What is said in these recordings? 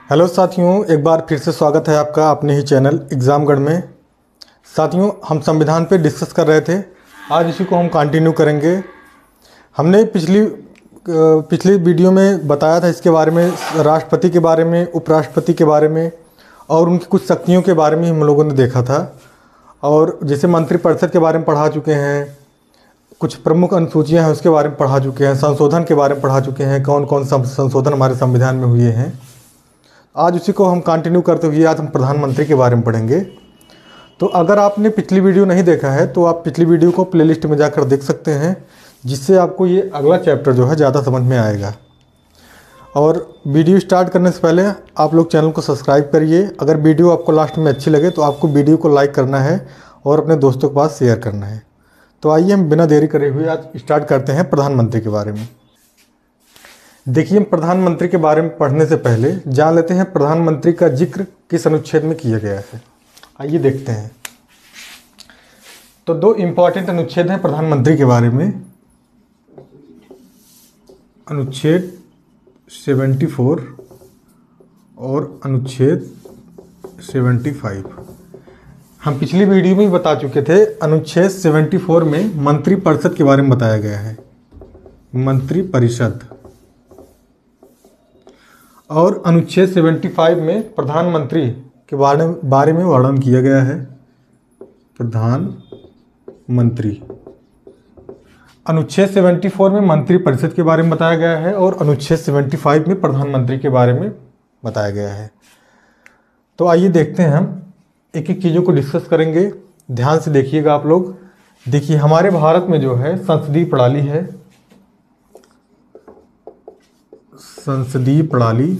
Hello साथियों, एक बार फिर से स्वागत है आपका अपने ही चैनल एग्ज़ामगढ़ में। साथियों, हम संविधान पे डिस्कस कर रहे थे, आज इसी को हम कंटिन्यू करेंगे। हमने पिछली वीडियो में बताया था इसके बारे में, राष्ट्रपति के बारे में, उपराष्ट्रपति के बारे में और उनकी कुछ शक्तियों के बारे में हम लोगों ने देखा था। और जैसे मंत्रिपरिषद के बारे में पढ़ा चुके हैं, कुछ प्रमुख अनुसूचियाँ हैं उसके बारे में पढ़ा चुके हैं, संशोधन के बारे में पढ़ा चुके हैं, कौन कौन संशोधन हमारे संविधान में हुए हैं। आज उसी को हम कंटिन्यू करते हुए आज हम प्रधानमंत्री के बारे में पढ़ेंगे। तो अगर आपने पिछली वीडियो नहीं देखा है तो आप पिछली वीडियो को प्लेलिस्ट में जाकर देख सकते हैं, जिससे आपको ये अगला चैप्टर जो है ज़्यादा समझ में आएगा। और वीडियो स्टार्ट करने से पहले आप लोग चैनल को सब्सक्राइब करिए। अगर वीडियो आपको लास्ट में अच्छी लगे तो आपको वीडियो को लाइक करना है और अपने दोस्तों के पास शेयर करना है। तो आइए हम बिना देरी करे हुए आज स्टार्ट करते हैं प्रधानमंत्री के बारे में। देखिए, प्रधानमंत्री के बारे में पढ़ने से पहले जान लेते हैं प्रधानमंत्री का जिक्र किस अनुच्छेद में किया गया है। आइए देखते हैं। तो दो इम्पॉर्टेंट अनुच्छेद हैं प्रधानमंत्री के बारे में। अनुच्छेद 74 और अनुच्छेद 75। हम पिछली वीडियो में बता चुके थे, अनुच्छेद 74 में मंत्रिपरिषद के बारे में बताया गया है, मंत्रिपरिषद। और अनुच्छेद 75 में प्रधानमंत्री के बारे में वर्णन किया गया है, प्रधानमंत्री। अनुच्छेद 74 में मंत्रिपरिषद के बारे में बताया गया है और अनुच्छेद 75 में प्रधानमंत्री के बारे में बताया गया है। तो आइए देखते हैं, हम एक एक चीज़ों को डिस्कस करेंगे। ध्यान से देखिएगा आप लोग। देखिए, हमारे भारत में जो है संसदीय प्रणाली है, संसदीय प्रणाली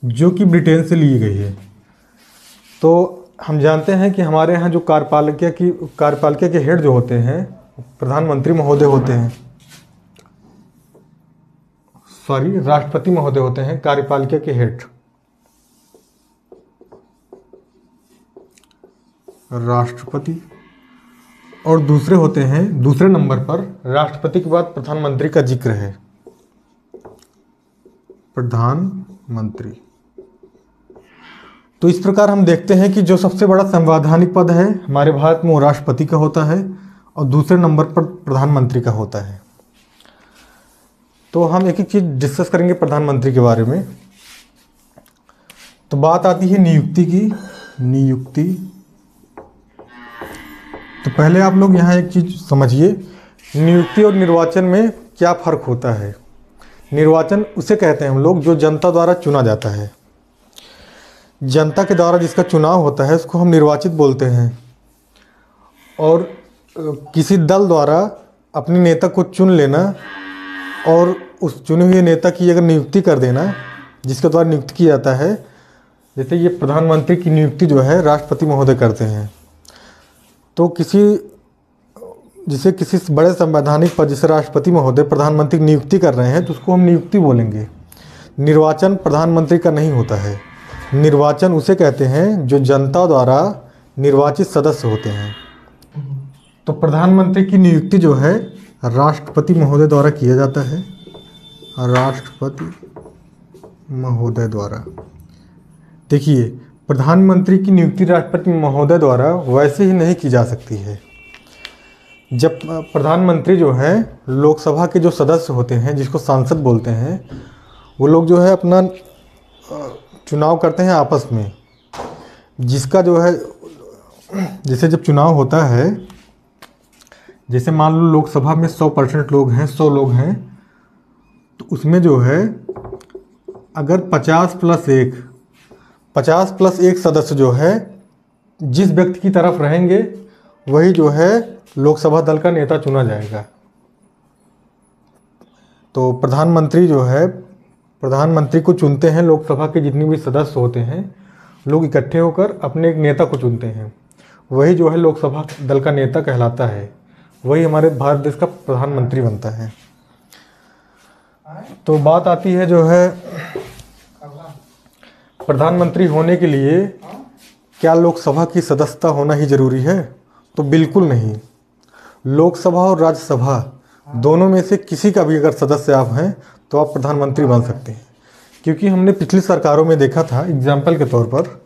जो कि ब्रिटेन से ली गई है। तो हम जानते हैं कि हमारे यहाँ जो कार्यपालिका के हेड जो होते हैं प्रधानमंत्री महोदय होते हैं, राष्ट्रपति महोदय होते हैं कार्यपालिका के हेड। राष्ट्रपति और दूसरे होते हैं, दूसरे नंबर पर राष्ट्रपति के बाद प्रधानमंत्री का जिक्र है, प्रधानमंत्री। तो इस प्रकार हम देखते हैं कि जो सबसे बड़ा संवैधानिक पद है हमारे भारत में वो राष्ट्रपति का होता है और दूसरे नंबर पर प्रधानमंत्री का होता है। तो हम एक एक चीज़ डिस्कस करेंगे प्रधानमंत्री के बारे में। तो बात आती है नियुक्ति की। नियुक्ति, तो पहले आप लोग यहाँ एक चीज़ समझिए, नियुक्ति और निर्वाचन में क्या फ़र्क होता है। निर्वाचन उसे कहते हैं हम लोग जो जनता द्वारा चुना जाता है। जनता के द्वारा जिसका चुनाव होता है उसको हम निर्वाचित बोलते हैं। और किसी दल द्वारा अपने नेता को चुन लेना और उस चुने हुए नेता की अगर नियुक्ति कर देना, जिसके द्वारा नियुक्त किया जाता है। जैसे ये प्रधानमंत्री की नियुक्ति जो है राष्ट्रपति महोदय करते हैं। तो किसी बड़े संवैधानिक पद जैसे राष्ट्रपति महोदय प्रधानमंत्री की नियुक्ति कर रहे हैं तो उसको हम नियुक्ति बोलेंगे। निर्वाचन प्रधानमंत्री का नहीं होता है। निर्वाचन उसे कहते हैं जो जनता द्वारा निर्वाचित सदस्य होते हैं। तो प्रधानमंत्री की नियुक्ति जो है राष्ट्रपति महोदय द्वारा किया जाता है, राष्ट्रपति महोदय द्वारा। देखिए, प्रधानमंत्री की नियुक्ति राष्ट्रपति महोदय द्वारा वैसे ही नहीं की जा सकती है। जब प्रधानमंत्री जो है लोकसभा के जो सदस्य होते हैं, जिसको सांसद बोलते हैं, वो लोग जो है अपना चुनाव करते हैं आपस में। जिसका जो है, जैसे जब चुनाव होता है, जैसे मान लो लोकसभा में 100% लोग हैं, 100 लोग हैं, तो उसमें जो है अगर 50 प्लस 1 सदस्य जो है जिस व्यक्ति की तरफ रहेंगे वही जो है लोकसभा दल का नेता चुना जाएगा। तो प्रधानमंत्री जो है, प्रधानमंत्री को चुनते हैं लोकसभा के जितने भी सदस्य होते हैं, लोग इकट्ठे होकर अपने एक नेता को चुनते हैं। वही जो है लोकसभा दल का नेता कहलाता है, वही हमारे भारत देश का प्रधानमंत्री बनता है। तो बात आती है जो है प्रधानमंत्री होने के लिए क्या लोकसभा की सदस्यता होना ही जरूरी है? तो बिल्कुल नहीं। लोकसभा और राज्यसभा दोनों में से किसी का भी अगर सदस्य आप हैं तो आप प्रधानमंत्री बन सकते हैं। क्योंकि हमने पिछली सरकारों में देखा था, एग्जाम्पल के तौर पर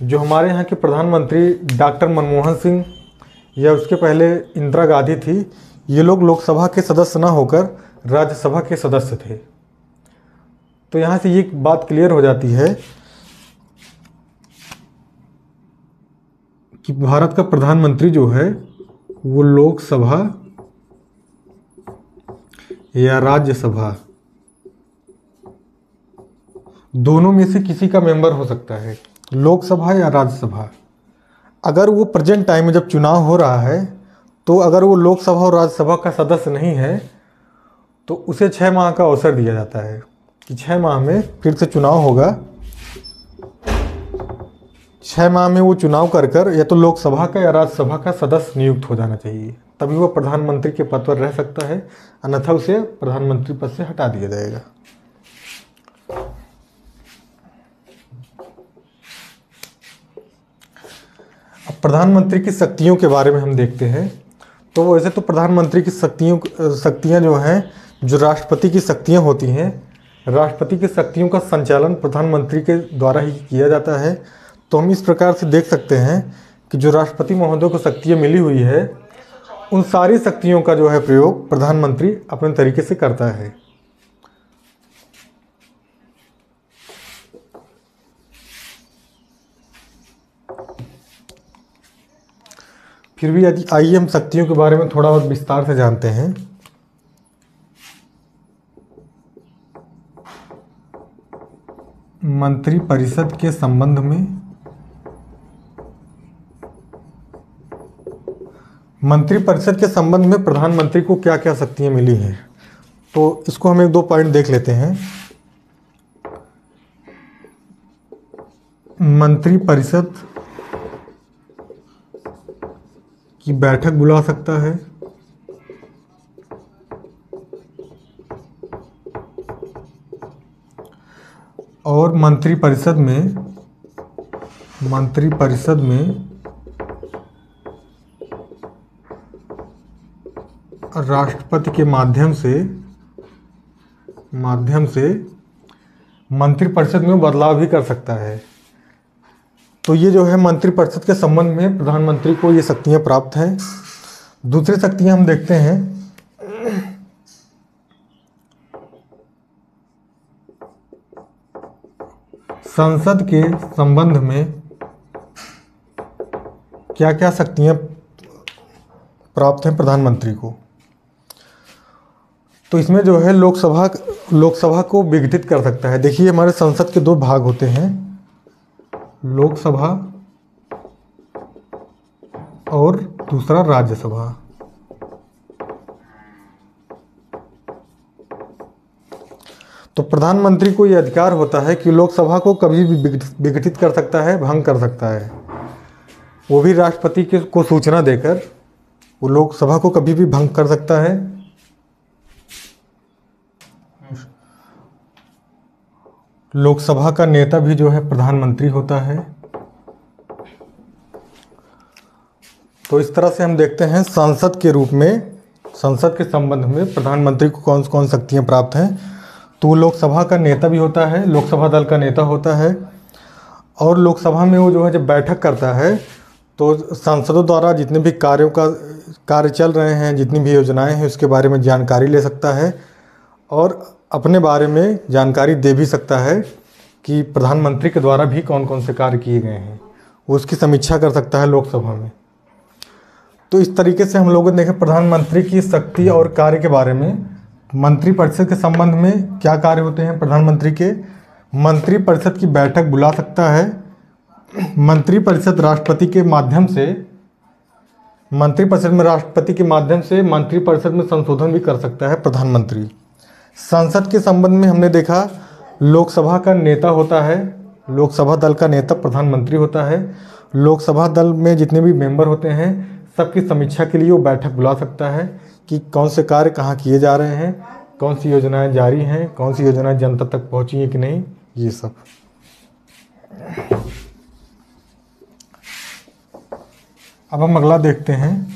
जो हमारे यहाँ के प्रधानमंत्री डॉक्टर मनमोहन सिंह या उसके पहले इंदिरा गांधी थी, ये लोग लोकसभा के सदस्य ना होकर राज्यसभा के सदस्य थे। तो यहाँ से ये बात क्लियर हो जाती है कि भारत का प्रधानमंत्री जो है वो लोकसभा या राज्यसभा दोनों में से किसी का मेंबर हो सकता है, लोकसभा या राज्यसभा। अगर वो प्रेजेंट टाइम में जब चुनाव हो रहा है तो अगर वो लोकसभा और राज्यसभा का सदस्य नहीं है तो उसे 6 माह का अवसर दिया जाता है कि 6 माह में फिर से चुनाव होगा। 6 माह में वो चुनाव कर या तो लोकसभा का या राज्यसभा का सदस्य नियुक्त हो जाना चाहिए, तभी वो प्रधानमंत्री के पद पर रह सकता है, अन्यथा उसे प्रधानमंत्री पद से हटा दिया जाएगा। अब प्रधानमंत्री की शक्तियों के बारे में हम देखते हैं। तो वैसे तो प्रधानमंत्री की शक्तियाँ जो हैं, जो राष्ट्रपति की शक्तियाँ होती हैं, राष्ट्रपति की शक्तियों का संचालन प्रधानमंत्री के द्वारा ही किया जाता है। तो हम इस प्रकार से देख सकते हैं कि जो राष्ट्रपति महोदय को शक्तियाँ मिली हुई है, उन सारी शक्तियों का जो है प्रयोग प्रधानमंत्री अपने तरीके से करता है। फिर भी आइए हम शक्तियों के बारे में थोड़ा और विस्तार से जानते हैं। मंत्रिपरिषद के संबंध में मंत्रिपरिषद के संबंध में प्रधानमंत्री को क्या क्या शक्तियां मिली हैं, तो इसको हम 1-2 पॉइंट देख लेते हैं। मंत्रिपरिषद की बैठक बुला सकता है, और मंत्रिपरिषद में राष्ट्रपति के माध्यम से मंत्रिपरिषद में बदलाव भी कर सकता है। तो ये जो है मंत्रिपरिषद के संबंध में प्रधानमंत्री को ये शक्तियां प्राप्त हैं। दूसरी शक्तियां हम देखते हैं। संसद के संबंध में क्या क्या शक्तियां प्राप्त हैं प्रधानमंत्री को, तो इसमें जो है लोकसभा को विघटित कर सकता है। देखिए हमारे संसद के 2 भाग होते हैं, लोकसभा और दूसरा राज्यसभा। तो प्रधानमंत्री को यह अधिकार होता है कि लोकसभा को कभी भी विघटित कर सकता है, भंग कर सकता है, वो भी राष्ट्रपति को सूचना देकर वो लोकसभा को कभी भी भंग कर सकता है। लोकसभा का नेता भी जो है प्रधानमंत्री होता है। तो इस तरह से हम देखते हैं संसद के रूप में, संसद के संबंध में प्रधानमंत्री को कौन कौन शक्तियां प्राप्त हैं। तो वो लोकसभा का नेता भी होता है, लोकसभा दल का नेता होता है, और लोकसभा में वो जो है जब बैठक करता है तो सांसदों द्वारा जितने भी कार्य चल रहे हैं, जितनी भी योजनाएं हैं, उसके बारे में जानकारी ले सकता है और अपने बारे में जानकारी दे भी सकता है कि प्रधानमंत्री के द्वारा भी कौन कौन से कार्य किए गए हैं, वो उसकी समीक्षा कर सकता है लोकसभा में। तो इस तरीके से हम लोगों ने देखा प्रधानमंत्री की शक्ति और कार्य के बारे में। मंत्रिपरिषद के संबंध में क्या कार्य होते हैं प्रधानमंत्री के, मंत्रिपरिषद की बैठक बुला सकता है, मंत्रिपरिषद राष्ट्रपति के माध्यम से मंत्रिपरिषद में संशोधन भी कर सकता है प्रधानमंत्री। संसद के संबंध में हमने देखा लोकसभा का नेता होता है, लोकसभा दल का नेता प्रधानमंत्री होता है। लोकसभा दल में जितने भी मेंबर होते हैं सबकी समीक्षा के लिए वो बैठक बुला सकता है कि कौन से कार्य कहाँ किए जा रहे हैं, कौन सी योजनाएं जारी हैं, कौन सी योजनाएं जनता तक पहुंची हैं कि नहीं, ये सब। अब हम अगला देखते हैं।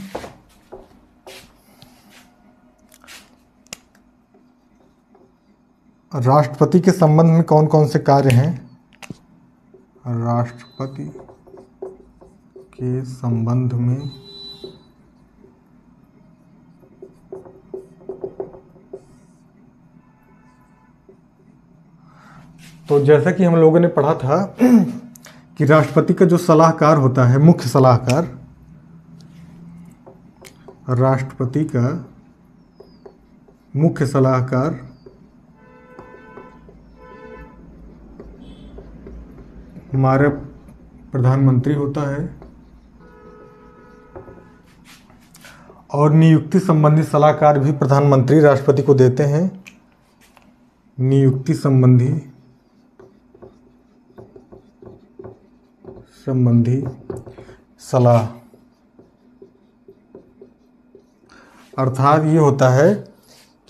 राष्ट्रपति के संबंध में कौन कौन से कार्य हैं? राष्ट्रपति के संबंध में तो जैसा कि हम लोगों ने पढ़ा था कि राष्ट्रपति का जो सलाहकार होता है, मुख्य सलाहकार, राष्ट्रपति का मुख्य सलाहकार हमारा प्रधानमंत्री होता है और नियुक्ति संबंधी सलाहकार भी प्रधानमंत्री राष्ट्रपति को देते हैं। नियुक्ति संबंधी सलाह अर्थात ये होता है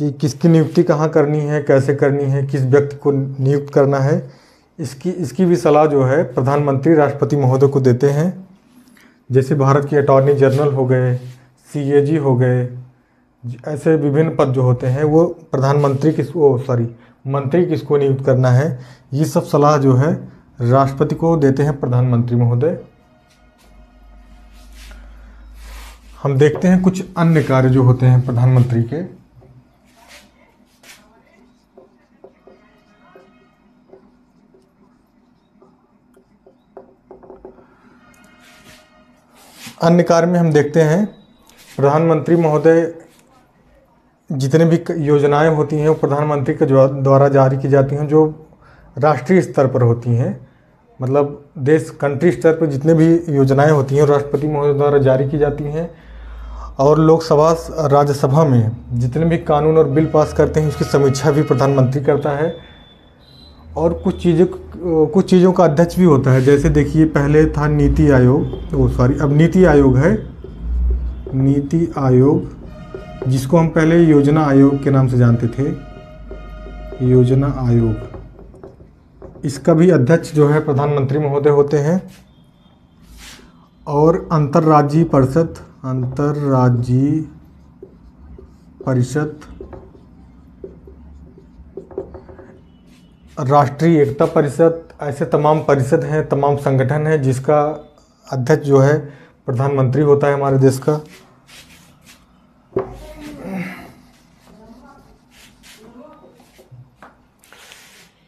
कि किसकी नियुक्ति कहाँ करनी है, कैसे करनी है, किस व्यक्ति को नियुक्त करना है, इसकी भी सलाह जो है प्रधानमंत्री राष्ट्रपति महोदय को देते हैं। जैसे भारत के अटॉर्नी जनरल हो गए, सीएजी हो गए, ऐसे विभिन्न पद जो होते हैं वो मंत्री किसको नियुक्त करना है, ये सब सलाह जो है राष्ट्रपति को देते हैं प्रधानमंत्री महोदय। हम देखते हैं कुछ अन्य कार्य जो होते हैं प्रधानमंत्री के। अन्य कार्य में हम देखते हैं प्रधानमंत्री महोदय जितने भी योजनाएं होती हैं वो प्रधानमंत्री के द्वारा जारी की जाती हैं, जो राष्ट्रीय स्तर पर होती हैं। मतलब कंट्री स्तर पर जितने भी योजनाएं होती हैं राष्ट्रपति महोदय द्वारा जारी की जाती हैं। और लोकसभा राज्यसभा में जितने भी कानून और बिल पास करते हैं उसकी समीक्षा भी प्रधानमंत्री करता है। और कुछ चीज़ों का अध्यक्ष भी होता है। जैसे देखिए पहले था नीति आयोग, अब नीति आयोग है। नीति आयोग जिसको हम पहले योजना आयोग के नाम से जानते थे, योजना आयोग, इसका भी अध्यक्ष जो है प्रधानमंत्री महोदय होते हैं। और अंतर्राज्यीय परिषद, राष्ट्रीय एकता परिषद, ऐसे तमाम परिषद हैं, तमाम संगठन हैं जिसका अध्यक्ष जो है प्रधानमंत्री होता है हमारे देश का।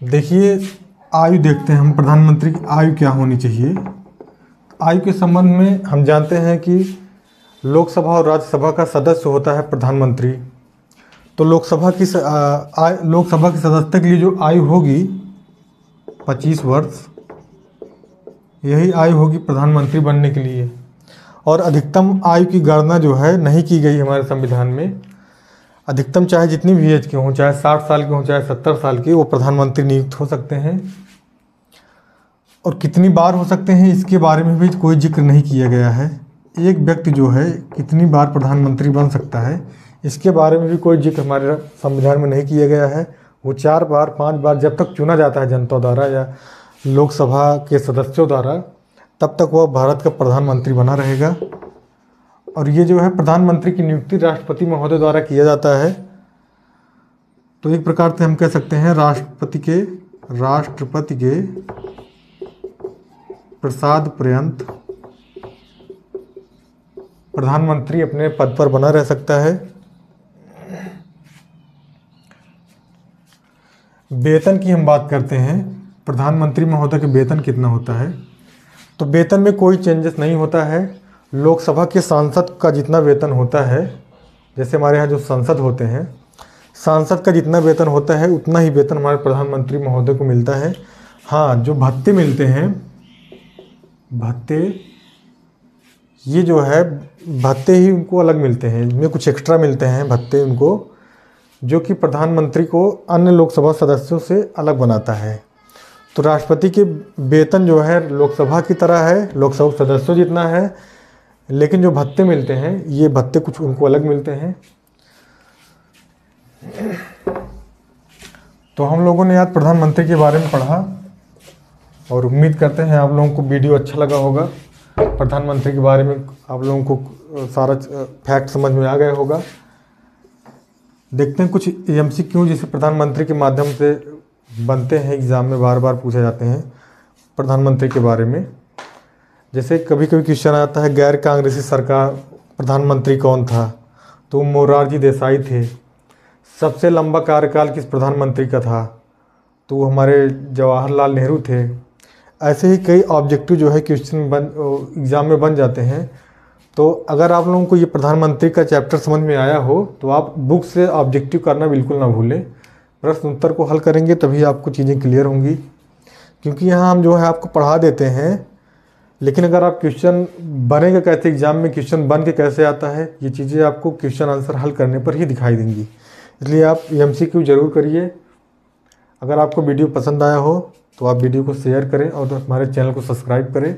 देखिए आयु देखते हैं हम, प्रधानमंत्री की आयु क्या होनी चाहिए। आयु के संबंध में हम जानते हैं कि लोकसभा और राज्यसभा का सदस्य होता है प्रधानमंत्री। तो लोकसभा की सदस्यता के लिए जो आयु होगी 25 वर्ष, यही आयु होगी प्रधानमंत्री बनने के लिए। और अधिकतम आयु की गणना जो है नहीं की गई हमारे संविधान में। अधिकतम चाहे जितनी भी एज के हों, चाहे 60 साल के हों, चाहे 70 साल के, वो प्रधानमंत्री नियुक्त हो सकते हैं। और कितनी बार हो सकते हैं इसके बारे में भी कोई जिक्र नहीं किया गया है। एक व्यक्ति जो है कितनी बार प्रधानमंत्री बन सकता है इसके बारे में भी कोई जिक्र हमारे संविधान में नहीं किया गया है। वो 4 बार 5 बार जब तक चुना जाता है जनता द्वारा या लोकसभा के सदस्यों द्वारा, तब तक वह भारत का प्रधानमंत्री बना रहेगा। और ये जो है प्रधानमंत्री की नियुक्ति राष्ट्रपति महोदय द्वारा किया जाता है। तो एक प्रकार से हम कह सकते हैं राष्ट्रपति के प्रसाद पर्यंत प्रधानमंत्री अपने पद पर बना रह सकता है। वेतन की हम बात करते हैं, प्रधानमंत्री महोदय के वेतन कितना होता है। तो वेतन में कोई चेंजेस नहीं होता है। लोकसभा के सांसद का जितना वेतन होता है, जैसे हमारे यहाँ जो संसद होते हैं, सांसद का जितना वेतन होता है उतना ही वेतन हमारे प्रधानमंत्री महोदय को मिलता है। हाँ, जो भत्ते मिलते हैं, ये जो है भत्ते ही उनको अलग मिलते हैं, इनमें कुछ एक्स्ट्रा मिलते हैं भत्ते उनको, जो कि प्रधानमंत्री को अन्य लोकसभा सदस्यों से अलग बनाता है। तो राष्ट्रपति के वेतन जो है लोकसभा की तरह है, लोकसभा सदस्यों जितना है, लेकिन जो भत्ते मिलते हैं ये भत्ते कुछ उनको अलग मिलते हैं। तो हम लोगों ने आज प्रधानमंत्री के बारे में पढ़ा और उम्मीद करते हैं आप लोगों को वीडियो अच्छा लगा होगा। प्रधानमंत्री के बारे में आप लोगों को सारा फैक्ट समझ में आ गया होगा। देखते हैं कुछ MCQ जैसे प्रधानमंत्री के माध्यम से बनते हैं, एग्ज़ाम में बार बार पूछे जाते हैं प्रधानमंत्री के बारे में। जैसे कभी कभी क्वेश्चन आता है गैर कांग्रेसी सरकार प्रधानमंत्री कौन था, तो मोरारजी देसाई थे। सबसे लंबा कार्यकाल किस प्रधानमंत्री का था, तो वो हमारे जवाहरलाल नेहरू थे। ऐसे ही कई ऑब्जेक्टिव जो है क्वेश्चन एग्ज़ाम में बन जाते हैं। तो अगर आप लोगों को ये प्रधानमंत्री का चैप्टर समझ में आया हो तो आप बुक से ऑब्जेक्टिव करना बिल्कुल ना भूलें। प्रश्न उत्तर को हल करेंगे तभी आपको चीज़ें क्लियर होंगी, क्योंकि यहाँ हम जो है आपको पढ़ा देते हैं, लेकिन अगर आप क्वेश्चन बनेगा कैसे, एग्ज़ाम में क्वेश्चन बन के कैसे आता है, ये चीज़ें आपको क्वेश्चन आंसर हल करने पर ही दिखाई देंगी। इसलिए आप MCQ ज़रूर करिए। अगर आपको वीडियो पसंद आया हो तो आप वीडियो को शेयर करें और हमारे चैनल को सब्सक्राइब करें।